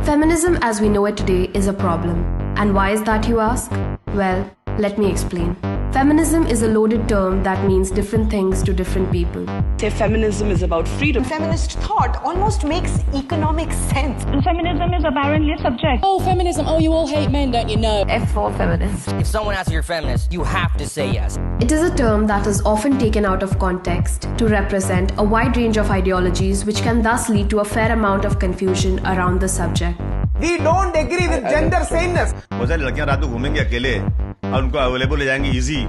Feminism as we know it today is a problem. And why is that, you ask? Well, let me explain. Feminism is a loaded term that means different things to different people. Say feminism is about freedom. Feminist thought almost makes economic sense. And feminism is apparently subject. Oh, feminism. Oh, you all hate men, don't you know? F for feminist. If someone asks you're feminist, you have to say yes. It is a term that is often taken out of context to represent a wide range of ideologies, which can thus lead to a fair amount of confusion around the subject. We don't agree with gender sameness. बहुत सारी लड़कियां रात को घूमेंगी अकेले और उनको available हो जाएंगी इजी.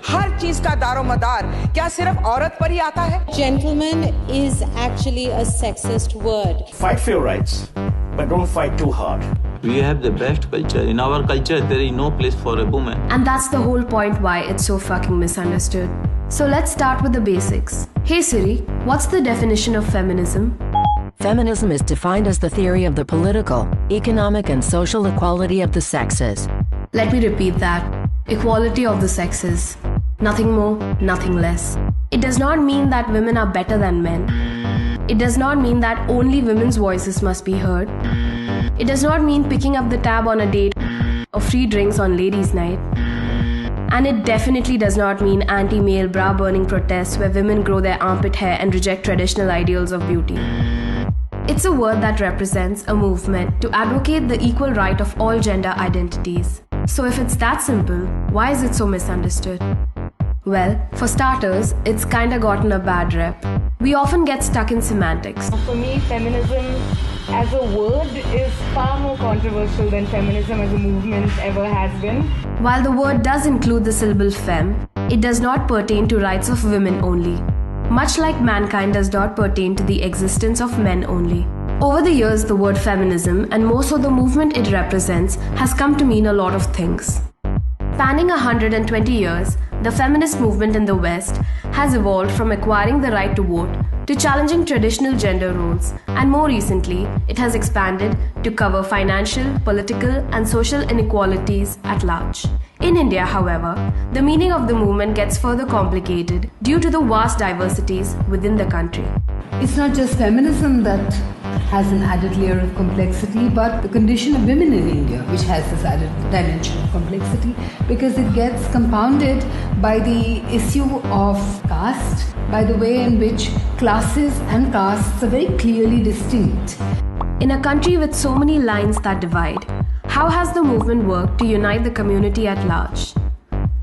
हर चीज का दारोमदार क्या सिर्फ औरत पर ही आता है? Gentleman is actually a sexist word. Fight for your rights, but don't fight too hard. We have the best culture. In our culture, there is no place for a woman. And that's the whole point why it's so fucking misunderstood. So let's start with the basics. Hey Siri, what's the definition of feminism? Feminism is defined as the theory of the political, economic, and social equality of the sexes. Let me repeat that. Equality of the sexes. Nothing more, nothing less. It does not mean that women are better than men. It does not mean that only women's voices must be heard. It does not mean picking up the tab on a date or free drinks on ladies' night. And it definitely does not mean anti-male bra-burning protests where women grow their armpit hair and reject traditional ideals of beauty. It's a word that represents a movement to advocate the equal right of all gender identities. So if it's that simple, why is it so misunderstood? Well, for starters, it's kinda gotten a bad rep. We often get stuck in semantics. For me, feminism as a word is far more controversial than feminism as a movement ever has been. While the word does include the syllable femme, it does not pertain to rights of women only. Much like mankind does not pertain to the existence of men only. Over the years, the word feminism, and more so the movement it represents, has come to mean a lot of things. Spanning 120 years, the feminist movement in the West has evolved from acquiring the right to vote to challenging traditional gender roles, and more recently, it has expanded to cover financial, political, and social inequalities at large. In India, however, the meaning of the movement gets further complicated due to the vast diversities within the country. It's not just feminism that has an added layer of complexity, but the condition of women in India, which has this added dimension of complexity, because it gets compounded by the issue of caste, by the way in which classes and castes are very clearly distinct. In a country with so many lines that divide, how has the movement worked to unite the community at large?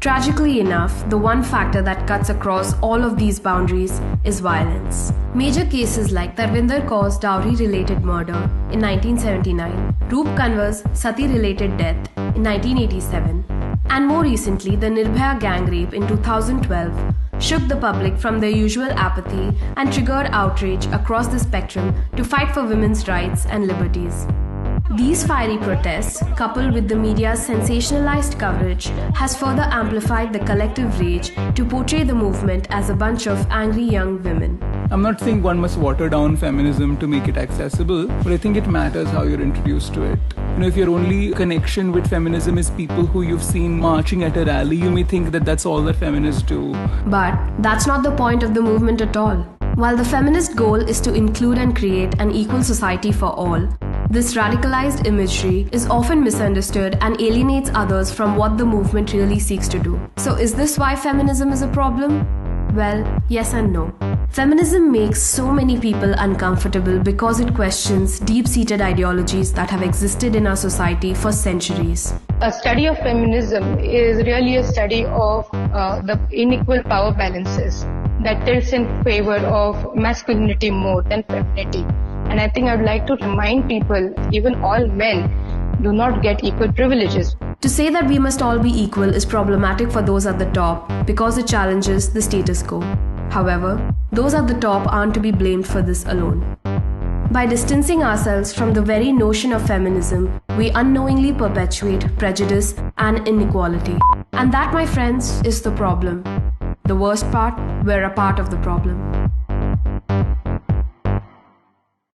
Tragically enough, the one factor that cuts across all of these boundaries is violence. Major cases like Tarvinder Kaur's dowry-related murder in 1979, Roop Kanwar's Sati-related death in 1987, and more recently the Nirbhaya gang rape in 2012 shook the public from their usual apathy and triggered outrage across the spectrum to fight for women's rights and liberties. These fiery protests, coupled with the media's sensationalized coverage, has further amplified the collective rage to portray the movement as a bunch of angry young women. I'm not saying one must water down feminism to make it accessible, but I think it matters how you're introduced to it. If your only connection with feminism is people who you've seen marching at a rally, you may think that that's all that feminists do. But that's not the point of the movement at all. While the feminist goal is to include and create an equal society for all, this radicalized imagery is often misunderstood and alienates others from what the movement really seeks to do. So is this why feminism is a problem? Well, yes and no. Feminism makes so many people uncomfortable because it questions deep-seated ideologies that have existed in our society for centuries. A study of feminism is really a study of the unequal power balances that tilts in favor of masculinity more than femininity. And I think I would like to remind people, even all men do not get equal privileges. To say that we must all be equal is problematic for those at the top because it challenges the status quo. However, those at the top aren't to be blamed for this alone. By distancing ourselves from the very notion of feminism, we unknowingly perpetuate prejudice and inequality. And that, my friends, is the problem. The worst part, we're a part of the problem.